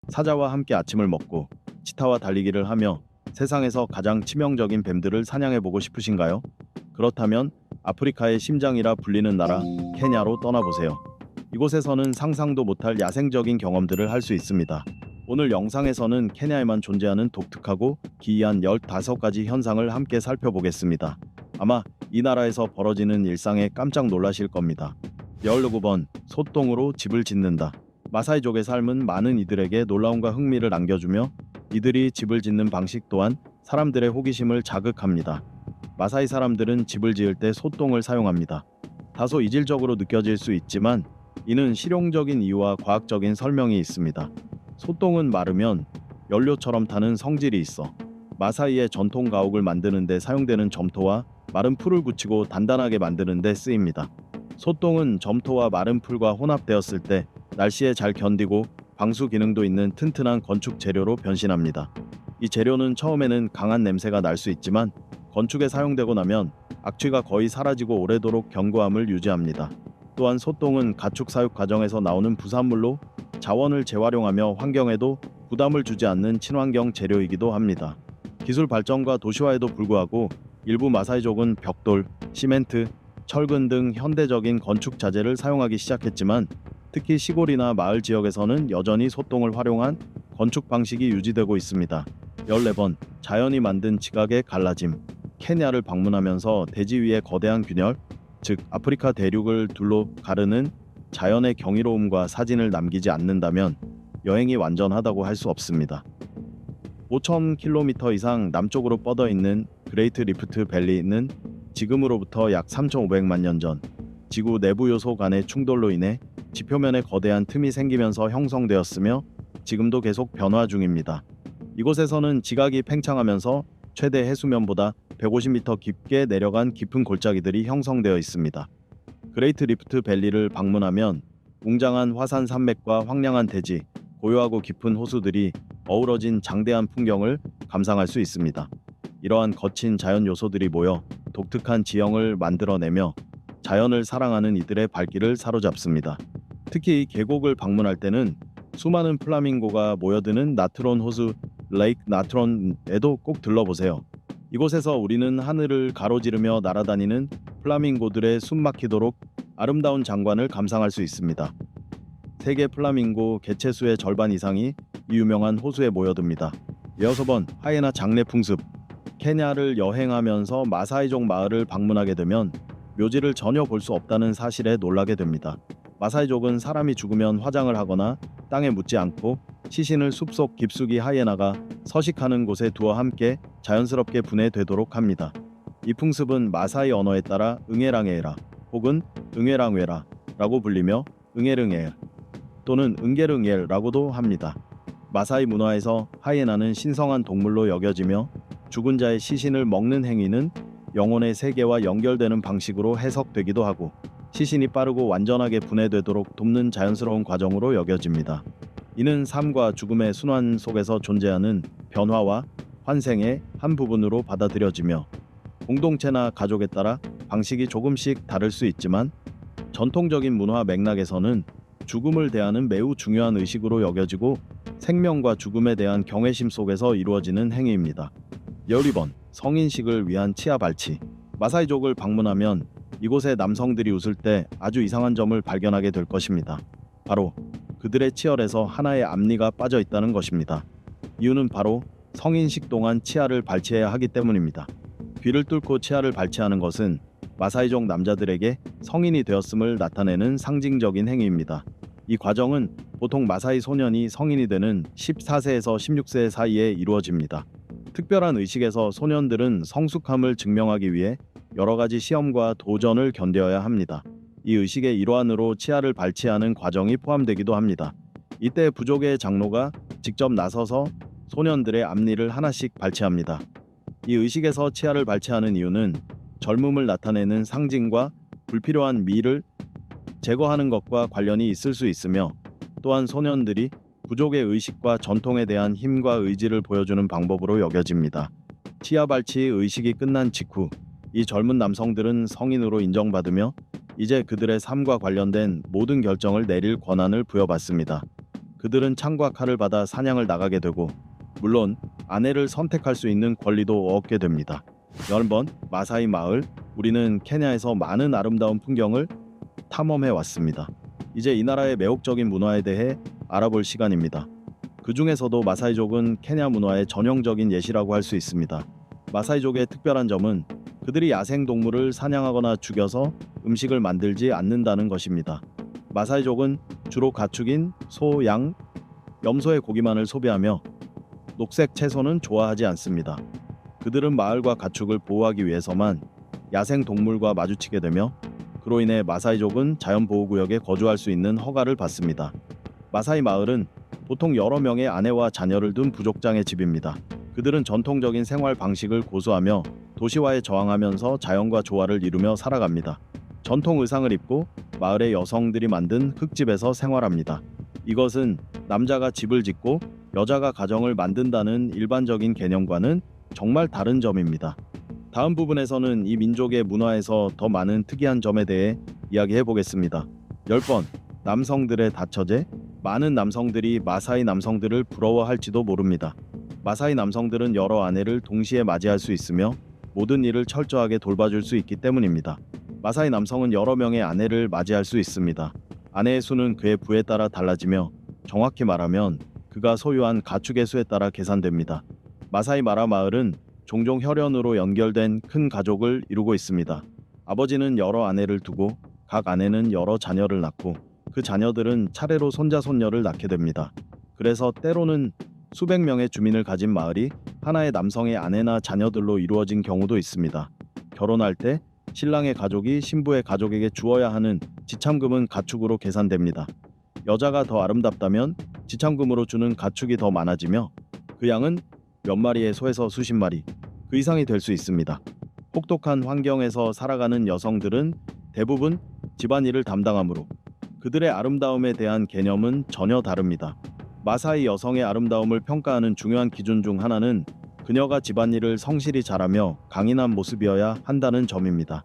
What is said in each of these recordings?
사자와 함께 아침을 먹고 치타와 달리기를 하며 세상에서 가장 치명적인 뱀들을 사냥해보고 싶으신가요? 그렇다면 아프리카의 심장이라 불리는 나라 케냐로 떠나보세요. 이곳에서는 상상도 못할 야생적인 경험들을 할 수 있습니다. 오늘 영상에서는 케냐에만 존재하는 독특하고 기이한 15가지 현상을 함께 살펴보겠습니다. 아마 이 나라에서 벌어지는 일상에 깜짝 놀라실 겁니다. 19번 소똥으로 집을 짓는다. 마사이족의 삶은 많은 이들에게 놀라움과 흥미를 안겨주며 이들이 집을 짓는 방식 또한 사람들의 호기심을 자극합니다. 마사이 사람들은 집을 지을 때 소똥을 사용합니다. 다소 이질적으로 느껴질 수 있지만 이는 실용적인 이유와 과학적인 설명이 있습니다. 소똥은 마르면 연료처럼 타는 성질이 있어 마사이의 전통 가옥을 만드는 데 사용되는 점토와 마른 풀을 굳히고 단단하게 만드는 데 쓰입니다. 소똥은 점토와 마른 풀과 혼합되었을 때 날씨에 잘 견디고 방수 기능도 있는 튼튼한 건축 재료로 변신합니다. 이 재료는 처음에는 강한 냄새가 날 수 있지만 건축에 사용되고 나면 악취가 거의 사라지고 오래도록 견고함을 유지합니다. 또한 소똥은 가축 사육 과정에서 나오는 부산물로 자원을 재활용하며 환경에도 부담을 주지 않는 친환경 재료이기도 합니다. 기술 발전과 도시화에도 불구하고 일부 마사이족은 벽돌, 시멘트, 철근 등 현대적인 건축 자재를 사용하기 시작했지만 특히 시골이나 마을 지역에서는 여전히 소똥을 활용한 건축 방식이 유지되고 있습니다. 14번 자연이 만든 지각의 갈라짐. 케냐를 방문하면서 대지 위의 거대한 균열, 즉 아프리카 대륙을 둘로 가르는 자연의 경이로움과 사진을 남기지 않는다면 여행이 완전하다고 할 수 없습니다. 5,000km 이상 남쪽으로 뻗어 있는 그레이트 리프트 밸리는 지금으로부터 약 3,500만 년 전 지구 내부 요소 간의 충돌로 인해 지표면에 거대한 틈이 생기면서 형성되었으며 지금도 계속 변화 중입니다. 이곳에서는 지각이 팽창하면서 최대 해수면보다 150m 깊게 내려간 깊은 골짜기들이 형성되어 있습니다. 그레이트 리프트 밸리를 방문하면 웅장한 화산 산맥과 황량한 대지, 고요하고 깊은 호수들이 어우러진 장대한 풍경을 감상할 수 있습니다. 이러한 거친 자연 요소들이 모여 독특한 지형을 만들어내며 자연을 사랑하는 이들의 발길을 사로잡습니다. 특히 이 계곡을 방문할 때는 수많은 플라밍고가 모여드는 나트론 호수 레이크 나트론에도 꼭 들러보세요. 이곳에서 우리는 하늘을 가로지르며 날아다니는 플라밍고들의 숨막히도록 아름다운 장관을 감상할 수 있습니다. 세계 플라밍고 개체수의 절반 이상이 이 유명한 호수에 모여듭니다. 6번 하이에나 장례 풍습. 케냐를 여행하면서 마사이족 마을을 방문하게 되면 묘지를 전혀 볼 수 없다는 사실에 놀라게 됩니다. 마사이족은 사람이 죽으면 화장을 하거나 땅에 묻지 않고 시신을 숲속 깊숙이 하이에나가 서식하는 곳에 두어 함께 자연스럽게 분해되도록 합니다. 이 풍습은 마사이 언어에 따라 응에랑에라 혹은 응에랑웨라라고 불리며 응에릉엘 또는 응게릉엘라고도 합니다. 마사이 문화에서 하이에나는 신성한 동물로 여겨지며 죽은 자의 시신을 먹는 행위는 영혼의 세계와 연결되는 방식으로 해석되기도 하고 시신이 빠르고 완전하게 분해되도록 돕는 자연스러운 과정으로 여겨집니다. 이는 삶과 죽음의 순환 속에서 존재하는 변화와 환생의 한 부분으로 받아들여지며 공동체나 가족에 따라 방식이 조금씩 다를 수 있지만 전통적인 문화 맥락에서는 죽음을 대하는 매우 중요한 의식으로 여겨지고 생명과 죽음에 대한 경외심 속에서 이루어지는 행위입니다. 12번 성인식을 위한 치아 발치. 마사이족을 방문하면 이곳의 남성들이 웃을 때 아주 이상한 점을 발견하게 될 것입니다. 바로 그들의 치열에서 하나의 앞니가 빠져 있다는 것입니다. 이유는 바로 성인식 동안 치아를 발치해야 하기 때문입니다. 귀를 뚫고 치아를 발치하는 것은 마사이족 남자들에게 성인이 되었음을 나타내는 상징적인 행위입니다. 이 과정은 보통 마사이 소년이 성인이 되는 14세에서 16세 사이에 이루어집니다. 특별한 의식에서 소년들은 성숙함을 증명하기 위해 여러 가지 시험과 도전을 견뎌야 합니다. 이 의식의 일환으로 치아를 발치하는 과정이 포함되기도 합니다. 이때 부족의 장로가 직접 나서서 소년들의 앞니를 하나씩 발치합니다. 이 의식에서 치아를 발치하는 이유는 젊음을 나타내는 상징과 불필요한 미를 제거하는 것과 관련이 있을 수 있으며 또한 소년들이 부족의 의식과 전통에 대한 힘과 의지를 보여주는 방법으로 여겨집니다. 치아 발치 의식이 끝난 직후 이 젊은 남성들은 성인으로 인정받으며 이제 그들의 삶과 관련된 모든 결정을 내릴 권한을 부여받습니다. 그들은 창과 칼을 받아 사냥을 나가게 되고 물론 아내를 선택할 수 있는 권리도 얻게 됩니다. 10번 마사이 마을. 우리는 케냐에서 많은 아름다운 풍경을 탐험해 왔습니다. 이제 이 나라의 매혹적인 문화에 대해 알아볼 시간입니다. 그 중에서도 마사이족은 케냐 문화의 전형적인 예시라고 할 수 있습니다. 마사이족의 특별한 점은 그들이 야생 동물을 사냥하거나 죽여서 음식을 만들지 않는다는 것입니다. 마사이족은 주로 가축인 소, 양, 염소의 고기만을 소비하며 녹색 채소는 좋아하지 않습니다. 그들은 마을과 가축을 보호하기 위해서만 야생 동물과 마주치게 되며 그로 인해 마사이족은 자연보호구역에 거주할 수 있는 허가를 받습니다. 마사이 마을은 보통 여러 명의 아내와 자녀를 둔 부족장의 집입니다. 그들은 전통적인 생활 방식을 고수하며 도시화에 저항하면서 자연과 조화를 이루며 살아갑니다. 전통 의상을 입고 마을의 여성들이 만든 흙집에서 생활합니다. 이것은 남자가 집을 짓고 여자가 가정을 만든다는 일반적인 개념과는 정말 다른 점입니다. 다음 부분에서는 이 민족의 문화에서 더 많은 특이한 점에 대해 이야기해 보겠습니다. 10번 남성들의 다처제. 많은 남성들이 마사이 남성들을 부러워할지도 모릅니다. 마사이 남성들은 여러 아내를 동시에 맞이할 수 있으며 모든 일을 철저하게 돌봐줄 수 있기 때문입니다. 마사이 남성은 여러 명의 아내를 맞이할 수 있습니다. 아내의 수는 그의 부에 따라 달라지며 정확히 말하면 그가 소유한 가축의 수에 따라 계산됩니다. 마사이 마라 마을은 종종 혈연으로 연결된 큰 가족을 이루고 있습니다. 아버지는 여러 아내를 두고 각 아내는 여러 자녀를 낳고 그 자녀들은 차례로 손자 손녀를 낳게 됩니다. 그래서 때로는 수백 명의 주민을 가진 마을이 하나의 남성의 아내나 자녀들로 이루어진 경우도 있습니다. 결혼할 때 신랑의 가족이 신부의 가족에게 주어야 하는 지참금은 가축으로 계산됩니다. 여자가 더 아름답다면 지참금으로 주는 가축이 더 많아지며 그 양은 몇 마리의 소에서 수십 마리, 그 이상이 될 수 있습니다. 혹독한 환경에서 살아가는 여성들은 대부분 집안일을 담당하므로 그들의 아름다움에 대한 개념은 전혀 다릅니다. 마사이 여성의 아름다움을 평가하는 중요한 기준 중 하나는 그녀가 집안일을 성실히 잘하며 강인한 모습이어야 한다는 점입니다.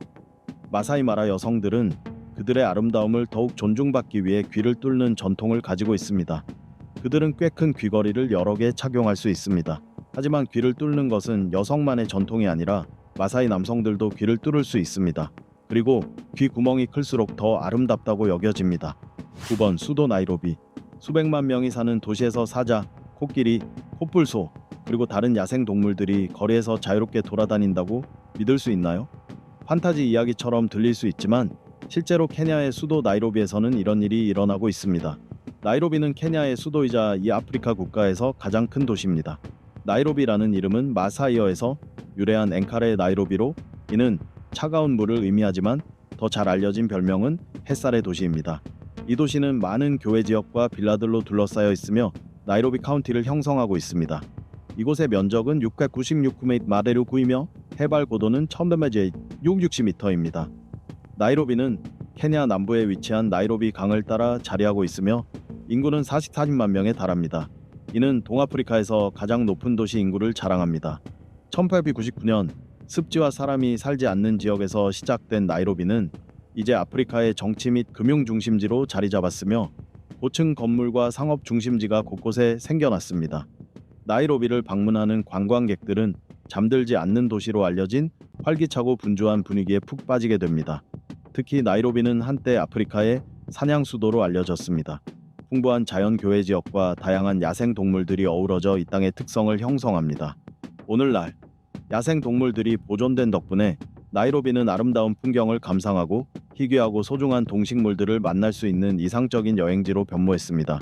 마사이 마라 여성들은 그들의 아름다움을 더욱 존중받기 위해 귀를 뚫는 전통을 가지고 있습니다. 그들은 꽤 큰 귀걸이를 여러 개 착용할 수 있습니다. 하지만 귀를 뚫는 것은 여성만의 전통이 아니라 마사이 남성들도 귀를 뚫을 수 있습니다. 그리고 귀 구멍이 클수록 더 아름답다고 여겨집니다. 9번 수도 나이로비. 수백만 명이 사는 도시에서 사자, 코끼리, 코뿔소, 그리고 다른 야생 동물들이 거리에서 자유롭게 돌아다닌다고 믿을 수 있나요? 판타지 이야기처럼 들릴 수 있지만 실제로 케냐의 수도 나이로비에서는 이런 일이 일어나고 있습니다. 나이로비는 케냐의 수도이자 이 아프리카 국가에서 가장 큰 도시입니다. 나이로비라는 이름은 마사이어에서 유래한 앵카레의 나이로비로 이는 차가운 물을 의미하지만 더 잘 알려진 별명은 햇살의 도시입니다. 이 도시는 많은 교외 지역과 빌라들로 둘러싸여 있으며 나이로비 카운티를 형성하고 있습니다. 이곳의 면적은 696마레르9이며 해발 고도는 1160m입니다. 나이로비는 케냐 남부에 위치한 나이로비 강을 따라 자리하고 있으며 인구는 40만 명에 달합니다. 이는 동아프리카에서 가장 높은 도시 인구를 자랑합니다. 1899년 습지와 사람이 살지 않는 지역에서 시작된 나이로비는 이제 아프리카의 정치 및 금융 중심지로 자리 잡았으며 고층 건물과 상업 중심지가 곳곳에 생겨났습니다. 나이로비를 방문하는 관광객들은 잠들지 않는 도시로 알려진 활기차고 분주한 분위기에 푹 빠지게 됩니다. 특히 나이로비는 한때 아프리카의 사냥 수도로 알려졌습니다. 풍부한 자연 교외 지역과 다양한 야생 동물들이 어우러져 이 땅의 특성을 형성합니다. 오늘날 야생 동물들이 보존된 덕분에 나이로비는 아름다운 풍경을 감상하고 희귀하고 소중한 동식물들을 만날 수 있는 이상적인 여행지로 변모했습니다.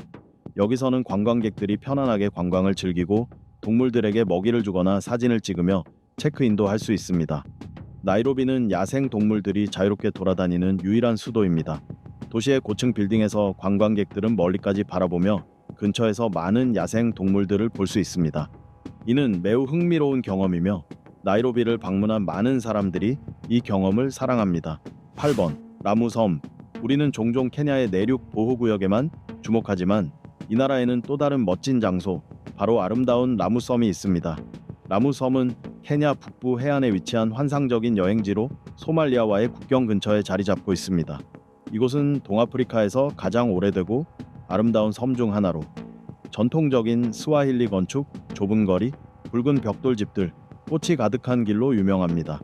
여기서는 관광객들이 편안하게 관광을 즐기고 동물들에게 먹이를 주거나 사진을 찍으며 체크인도 할 수 있습니다. 나이로비는 야생 동물들이 자유롭게 돌아다니는 유일한 수도입니다. 도시의 고층 빌딩에서 관광객들은 멀리까지 바라보며 근처에서 많은 야생 동물들을 볼 수 있습니다. 이는 매우 흥미로운 경험이며 나이로비를 방문한 많은 사람들이 이 경험을 사랑합니다. 8번 라무섬. 우리는 종종 케냐의 내륙 보호구역에만 주목하지만 이 나라에는 또 다른 멋진 장소, 바로 아름다운 라무섬이 있습니다. 라무섬은 케냐 북부 해안에 위치한 환상적인 여행지로 소말리아와의 국경 근처에 자리 잡고 있습니다. 이곳은 동아프리카에서 가장 오래되고 아름다운 섬 중 하나로 전통적인 스와힐리 건축, 좁은 거리, 붉은 벽돌집들, 꽃이 가득한 길로 유명합니다.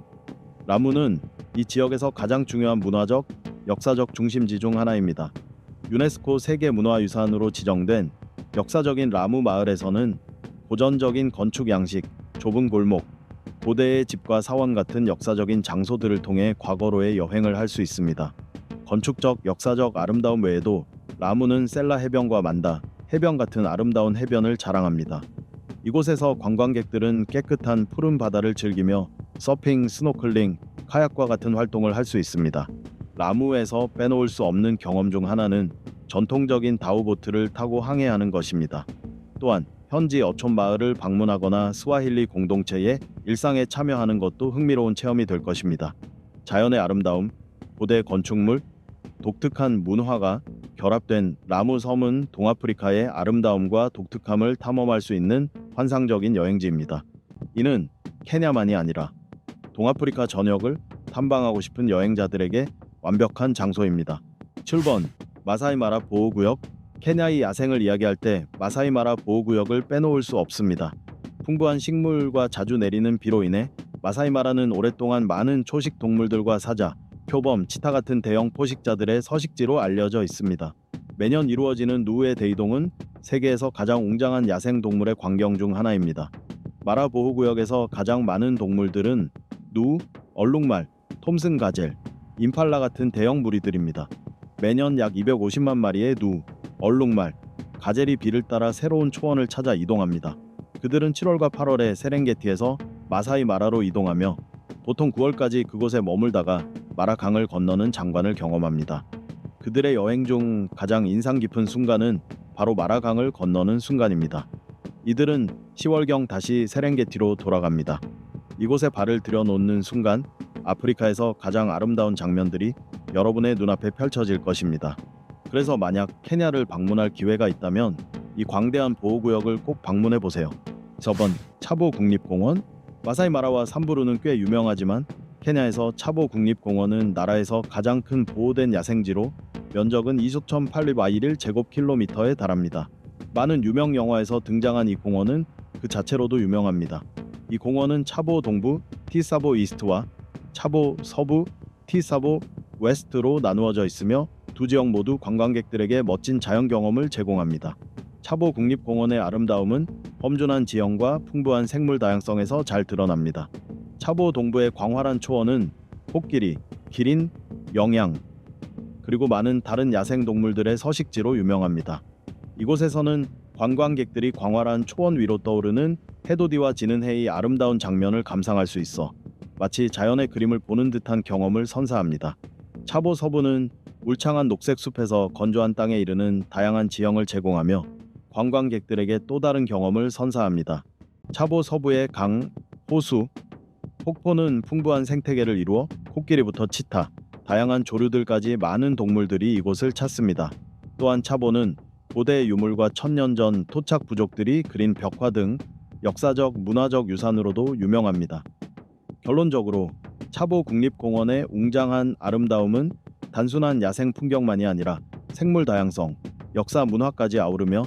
라무는 이 지역에서 가장 중요한 문화적, 역사적 중심지 중 하나입니다. 유네스코 세계문화유산으로 지정된 역사적인 라무 마을에서는 고전적인 건축 양식, 좁은 골목, 고대의 집과 사원 같은 역사적인 장소들을 통해 과거로의 여행을 할 수 있습니다. 건축적, 역사적 아름다움 외에도 라무는 셀라 해변과 만다 해변 같은 아름다운 해변을 자랑합니다. 이곳에서 관광객들은 깨끗한 푸른 바다를 즐기며 서핑, 스노클링, 카약과 같은 활동을 할 수 있습니다. 라무에서 빼놓을 수 없는 경험 중 하나는 전통적인 다우보트를 타고 항해하는 것입니다. 또한 현지 어촌 마을을 방문하거나 스와힐리 공동체의 일상에 참여하는 것도 흥미로운 체험이 될 것입니다. 자연의 아름다움, 고대 건축물, 독특한 문화가 결합된 라무 섬은 동아프리카의 아름다움과 독특함을 탐험할 수 있는 환상적인 여행지입니다. 이는 케냐만이 아니라 동아프리카 전역을 탐방하고 싶은 여행자들에게 완벽한 장소입니다. 7번 마사이마라 보호구역. 케냐의 야생을 이야기할 때 마사이마라 보호구역을 빼놓을 수 없습니다. 풍부한 식물과 자주 내리는 비로 인해 마사이마라는 오랫동안 많은 초식 동물들과 사자, 표범, 치타 같은 대형 포식자들의 서식지로 알려져 있습니다. 매년 이루어지는 누우의 대이동은 세계에서 가장 웅장한 야생 동물의 광경 중 하나입니다. 마라 보호구역에서 가장 많은 동물들은 누우, 얼룩말, 톰슨 가젤, 임팔라 같은 대형 무리들입니다. 매년 약 250만 마리의 누우, 얼룩말, 가젤이 비를 따라 새로운 초원을 찾아 이동합니다. 그들은 7월과 8월에 세렝게티에서 마사이 마라로 이동하며 보통 9월까지 그곳에 머물다가 마라 강을 건너는 장관을 경험합니다. 그들의 여행 중 가장 인상 깊은 순간은 바로 마라 강을 건너는 순간입니다. 이들은 10월경 다시 세렝게티로 돌아갑니다. 이곳에 발을 들여놓는 순간 아프리카에서 가장 아름다운 장면들이 여러분의 눈앞에 펼쳐질 것입니다. 그래서 만약 케냐를 방문할 기회가 있다면 이 광대한 보호구역을 꼭 방문해 보세요. 4번 차보 국립공원. 마사이마라와 삼부루는 꽤 유명하지만 케냐에서 차보 국립공원은 나라에서 가장 큰 보호된 야생지로 면적은 2,821 제곱킬로미터에 달합니다. 많은 유명 영화에서 등장한 이 공원은 그 자체로도 유명합니다. 이 공원은 차보 동부 티사보 이스트와 차보 서부 티사보 웨스트로 나누어져 있으며 두 지역 모두 관광객들에게 멋진 자연 경험을 제공합니다. 차보 국립공원의 아름다움은 험준한 지형과 풍부한 생물 다양성에서 잘 드러납니다. 차보 동부의 광활한 초원은 코끼리, 기린, 영양, 그리고 많은 다른 야생 동물들의 서식지로 유명합니다. 이곳에서는 관광객들이 광활한 초원 위로 떠오르는 해돋이와 지는 해의 아름다운 장면을 감상할 수 있어 마치 자연의 그림을 보는 듯한 경험을 선사합니다. 차보 서부는 울창한 녹색 숲에서 건조한 땅에 이르는 다양한 지형을 제공하며 관광객들에게 또 다른 경험을 선사합니다. 차보 서부의 강, 호수, 폭포는 풍부한 생태계를 이루어 코끼리부터 치타, 다양한 조류들까지 많은 동물들이 이곳을 찾습니다. 또한 차보는 고대 유물과 천년 전 토착 부족들이 그린 벽화 등 역사적, 문화적 유산으로도 유명합니다. 결론적으로 차보 국립공원의 웅장한 아름다움은 단순한 야생 풍경만이 아니라 생물 다양성, 역사 문화까지 아우르며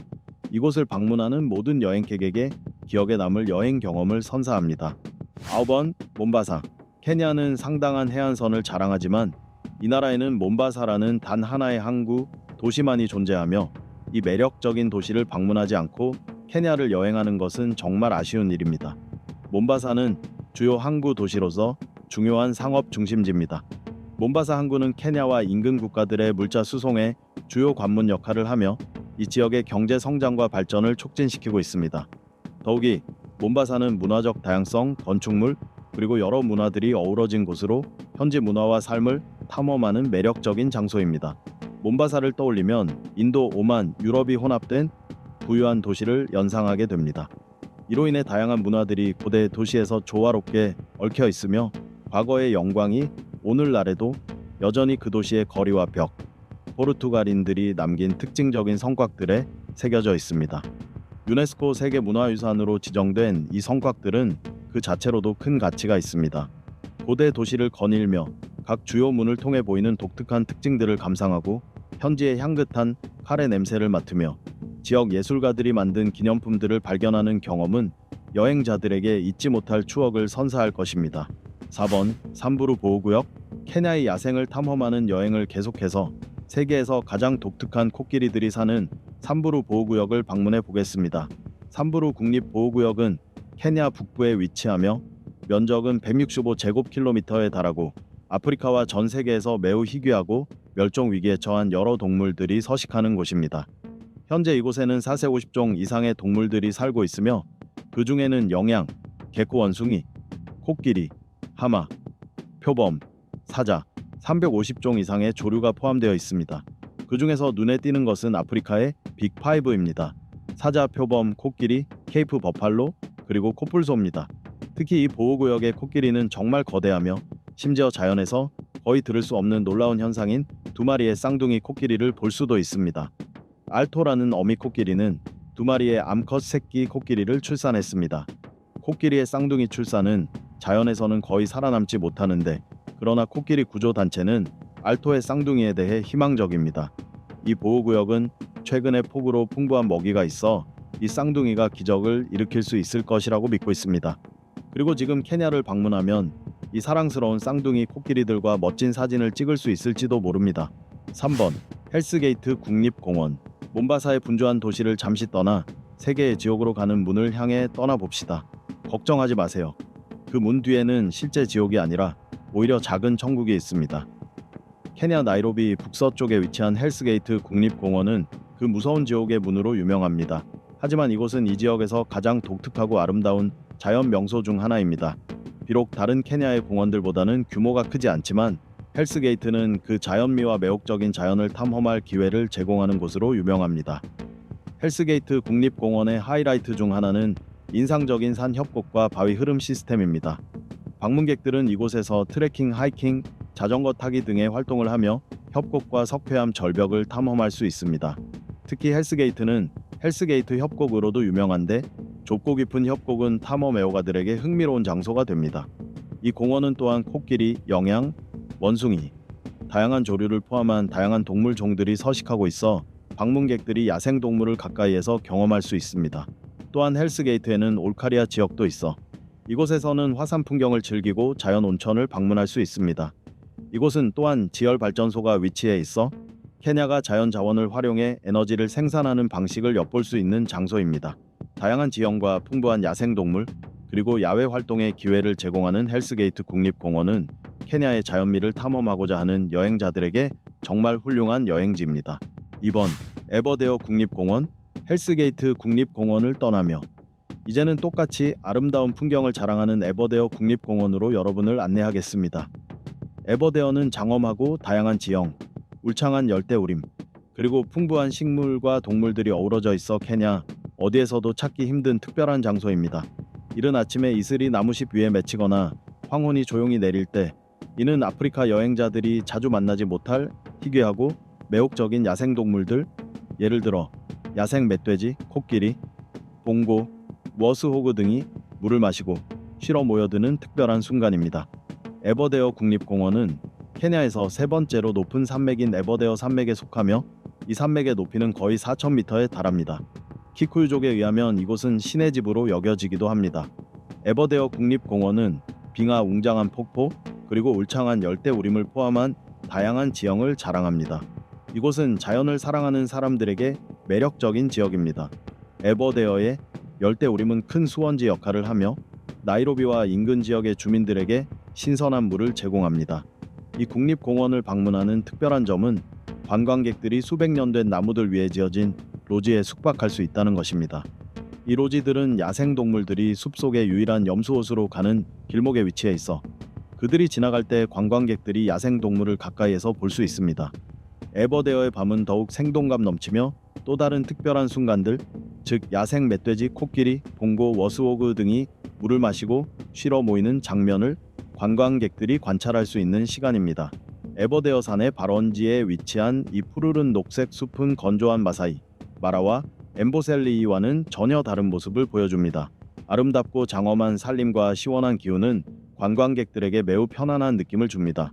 이곳을 방문하는 모든 여행객에게 기억에 남을 여행 경험을 선사합니다. 9번 몬바사. 케냐는 상당한 해안선을 자랑하지만 이 나라에는 몬바사라는 단 하나의 항구 도시만이 존재하며 이 매력적인 도시를 방문하지 않고 케냐를 여행하는 것은 정말 아쉬운 일입니다. 몬바사는 주요 항구 도시로서 중요한 상업 중심지입니다. 몬바사 항구는 케냐와 인근 국가들의 물자 수송에 주요 관문 역할을 하며 이 지역의 경제 성장과 발전을 촉진시키고 있습니다. 더욱이 몬바사는 문화적 다양성, 건축물, 그리고 여러 문화들이 어우러진 곳으로 현지 문화와 삶을 탐험하는 매력적인 장소입니다. 몬바사를 떠올리면 인도, 오만, 유럽이 혼합된 부유한 도시를 연상하게 됩니다. 이로 인해 다양한 문화들이 고대 도시에서 조화롭게 얽혀 있으며 과거의 영광이 오늘날에도 여전히 그 도시의 거리와 벽, 포르투갈인들이 남긴 특징적인 성곽들에 새겨져 있습니다. 유네스코 세계문화유산으로 지정된 이 성곽들은 그 자체로도 큰 가치가 있습니다. 고대 도시를 거닐며 각 주요 문을 통해 보이는 독특한 특징들을 감상하고 현지의 향긋한 카레 냄새를 맡으며 지역 예술가들이 만든 기념품들을 발견하는 경험은 여행자들에게 잊지 못할 추억을 선사할 것입니다. 4번 삼부루 보호구역. 케냐의 야생을 탐험하는 여행을 계속해서 세계에서 가장 독특한 코끼리들이 사는 삼부루 보호구역을 방문해 보겠습니다. 삼부루 국립보호구역은 케냐 북부에 위치하며 면적은 165제곱킬로미터에 달하고 아프리카와 전 세계에서 매우 희귀하고 멸종 위기에 처한 여러 동물들이 서식하는 곳입니다. 현재 이곳에는 4세 50종 이상의 동물들이 살고 있으며 그 중에는 영양, 개코 원숭이, 코끼리, 하마, 표범, 사자, 350종 이상의 조류가 포함되어 있습니다. 그 중에서 눈에 띄는 것은 아프리카의 빅5입니다. 사자, 표범, 코끼리, 케이프 버팔로, 그리고 코뿔소입니다. 특히 이 보호구역의 코끼리는 정말 거대하며 심지어 자연에서 거의 들을 수 없는 놀라운 현상인 두 마리의 쌍둥이 코끼리를 볼 수도 있습니다. 알토라는 어미 코끼리는 두 마리의 암컷 새끼 코끼리를 출산했습니다. 코끼리의 쌍둥이 출산은 자연에서는 거의 살아남지 못하는데 그러나 코끼리 구조단체는 알토의 쌍둥이에 대해 희망적입니다. 이 보호구역은 최근에 폭우로 풍부한 먹이가 있어 이 쌍둥이가 기적을 일으킬 수 있을 것이라고 믿고 있습니다. 그리고 지금 케냐를 방문하면 이 사랑스러운 쌍둥이 코끼리들과 멋진 사진을 찍을 수 있을지도 모릅니다. 3번 헬스게이트 국립공원. 몬바사의 분주한 도시를 잠시 떠나 세계의 지옥으로 가는 문을 향해 떠나봅시다. 걱정하지 마세요. 그 문 뒤에는 실제 지옥이 아니라 오히려 작은 천국이 있습니다. 케냐 나이로비 북서쪽에 위치한 헬스게이트 국립공원은 그 무서운 지옥의 문으로 유명합니다. 하지만 이곳은 이 지역에서 가장 독특하고 아름다운 자연 명소 중 하나입니다. 비록 다른 케냐의 공원들보다는 규모가 크지 않지만 헬스게이트는 그 자연미와 매혹적인 자연을 탐험할 기회를 제공하는 곳으로 유명합니다. 헬스게이트 국립공원의 하이라이트 중 하나는 인상적인 산 협곡과 바위 흐름 시스템입니다. 방문객들은 이곳에서 트레킹, 하이킹, 자전거 타기 등의 활동을 하며 협곡과 석회암 절벽을 탐험할 수 있습니다. 특히 헬스게이트는 헬스게이트 협곡으로도 유명한데 좁고 깊은 협곡은 탐험 애호가들에게 흥미로운 장소가 됩니다. 이 공원은 또한 코끼리, 영양, 원숭이, 다양한 조류를 포함한 다양한 동물 종들이 서식하고 있어 방문객들이 야생동물을 가까이에서 경험할 수 있습니다. 또한 헬스게이트에는 올카리아 지역도 있어 이곳에서는 화산 풍경을 즐기고 자연 온천을 방문할 수 있습니다. 이곳은 또한 지열 발전소가 위치해 있어 케냐가 자연 자원을 활용해 에너지를 생산하는 방식을 엿볼 수 있는 장소입니다. 다양한 지형과 풍부한 야생동물 그리고 야외 활동의 기회를 제공하는 헬스게이트 국립공원은 케냐의 자연미를 탐험하고자 하는 여행자들에게 정말 훌륭한 여행지입니다. 2번 에버데어 국립공원. 헬스게이트 국립공원을 떠나며 이제는 똑같이 아름다운 풍경을 자랑하는 에버데어 국립공원으로 여러분을 안내하겠습니다. 에버데어는 장엄하고 다양한 지형, 울창한 열대우림, 그리고 풍부한 식물과 동물들이 어우러져 있어 케냐 어디에서도 찾기 힘든 특별한 장소입니다. 이른 아침에 이슬이 나무잎 위에 맺히거나 황혼이 조용히 내릴 때 이는 아프리카 여행자들이 자주 만나지 못할 희귀하고 매혹적인 야생동물들, 예를 들어 야생 멧돼지, 코끼리, 봉고, 워스호그 등이 물을 마시고 쉬러 모여드는 특별한 순간입니다. 에버데어 국립공원은 케냐에서 세 번째로 높은 산맥인 에버데어 산맥에 속하며 이 산맥의 높이는 거의 4,000m에 달합니다. 키쿠유족에 의하면 이곳은 신의 집으로 여겨지기도 합니다. 에버데어 국립공원은 빙하 웅장한 폭포 그리고 울창한 열대우림을 포함한 다양한 지형을 자랑합니다. 이곳은 자연을 사랑하는 사람들에게 매력적인 지역입니다. 에버데어의 열대우림은 큰 수원지 역할을 하며 나이로비와 인근 지역의 주민들에게 신선한 물을 제공합니다. 이 국립공원을 방문하는 특별한 점은 관광객들이 수백 년 된 나무들 위에 지어진 로지에 숙박할 수 있다는 것입니다. 이 로지들은 야생동물들이 숲속의 유일한 염소호수로 가는 길목에 위치해 있어 그들이 지나갈 때 관광객들이 야생동물을 가까이에서 볼 수 있습니다. 에버데어의 밤은 더욱 생동감 넘치며 또 다른 특별한 순간들, 즉 야생 멧돼지, 코끼리, 봉고, 워스호그 등이 물을 마시고 쉬러 모이는 장면을 관광객들이 관찰할 수 있는 시간입니다. 에버데어 산의 발원지에 위치한 이 푸르른 녹색 숲은 건조한 마사이, 마라와 엠보셀리이와는 전혀 다른 모습을 보여줍니다. 아름답고 장엄한 산림과 시원한 기후는 관광객들에게 매우 편안한 느낌을 줍니다.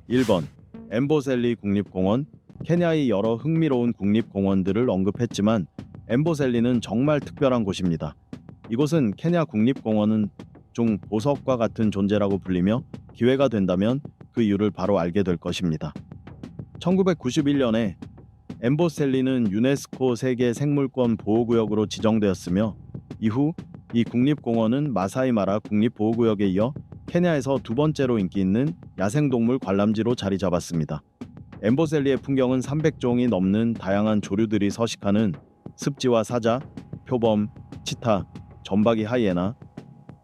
1번 엠보셀리 국립공원. 케냐의 여러 흥미로운 국립공원들을 언급했지만 엠보셀리는 정말 특별한 곳입니다. 이곳은 케냐 국립공원은 중 보석과 같은 존재라고 불리며 기회가 된다면 그 이유를 바로 알게 될 것입니다. 1991년에 엠보셀리는 유네스코 세계 생물권 보호구역으로 지정되었으며 이후 이 국립공원은 마사이마라 국립보호구역에 이어 케냐에서 두 번째로 인기 있는 야생동물 관람지로 자리 잡았습니다. 엠보셀리의 풍경은 300종이 넘는 다양한 조류들이 서식하는 습지와 사자, 표범, 치타, 점박이 하이에나,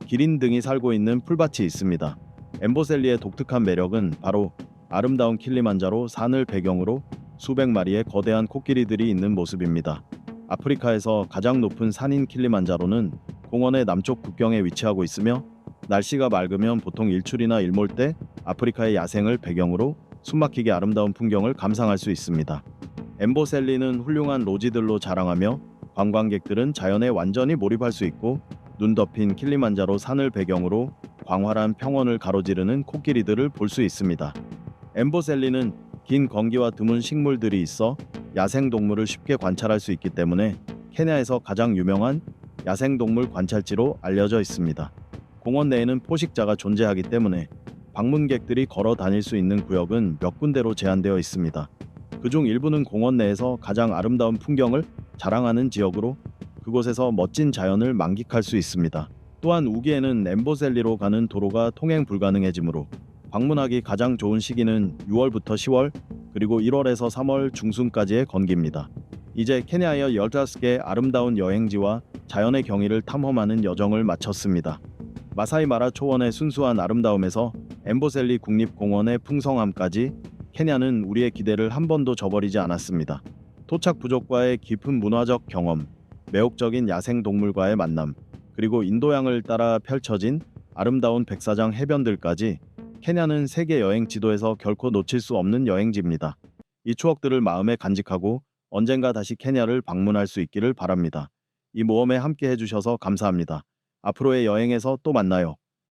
기린 등이 살고 있는 풀밭이 있습니다. 엠보셀리의 독특한 매력은 바로 아름다운 킬리만자로 산을 배경으로 수백 마리의 거대한 코끼리들이 있는 모습입니다. 아프리카에서 가장 높은 산인 킬리만자로는 공원의 남쪽 국경에 위치하고 있으며 날씨가 맑으면 보통 일출이나 일몰 때 아프리카의 야생을 배경으로 숨막히게 아름다운 풍경을 감상할 수 있습니다. 엠보셀리는 훌륭한 로지들로 자랑하며 관광객들은 자연에 완전히 몰입할 수 있고 눈 덮인 킬리만자로 산을 배경으로 광활한 평원을 가로지르는 코끼리들을 볼 수 있습니다. 엠보셀리는 긴 건기와 드문 식물들이 있어 야생동물을 쉽게 관찰할 수 있기 때문에 케냐에서 가장 유명한 야생동물 관찰지로 알려져 있습니다. 공원 내에는 포식자가 존재하기 때문에 방문객들이 걸어 다닐 수 있는 구역은 몇 군데로 제한되어 있습니다. 그중 일부는 공원 내에서 가장 아름다운 풍경을 자랑하는 지역으로 그곳에서 멋진 자연을 만끽할 수 있습니다. 또한 우기에는 엠보셀리로 가는 도로가 통행 불가능해지므로 방문하기 가장 좋은 시기는 6월부터 10월 그리고 1월에서 3월 중순까지의 건기입니다. 이제 케냐의 15개 아름다운 여행지와 자연의 경위를 탐험하는 여정을 마쳤습니다. 마사이마라 초원의 순수한 아름다움에서 엠보셀리 국립공원의 풍성함까지 케냐는 우리의 기대를 한 번도 저버리지 않았습니다. 토착 부족과의 깊은 문화적 경험, 매혹적인 야생동물과의 만남, 그리고 인도양을 따라 펼쳐진 아름다운 백사장 해변들까지 케냐는 세계 여행 지도에서 결코 놓칠 수 없는 여행지입니다. 이 추억들을 마음에 간직하고 언젠가 다시 케냐를 방문할 수 있기를 바랍니다. 이 모험에 함께 해주셔서 감사합니다. 앞으로의 여행에서 또 만나요.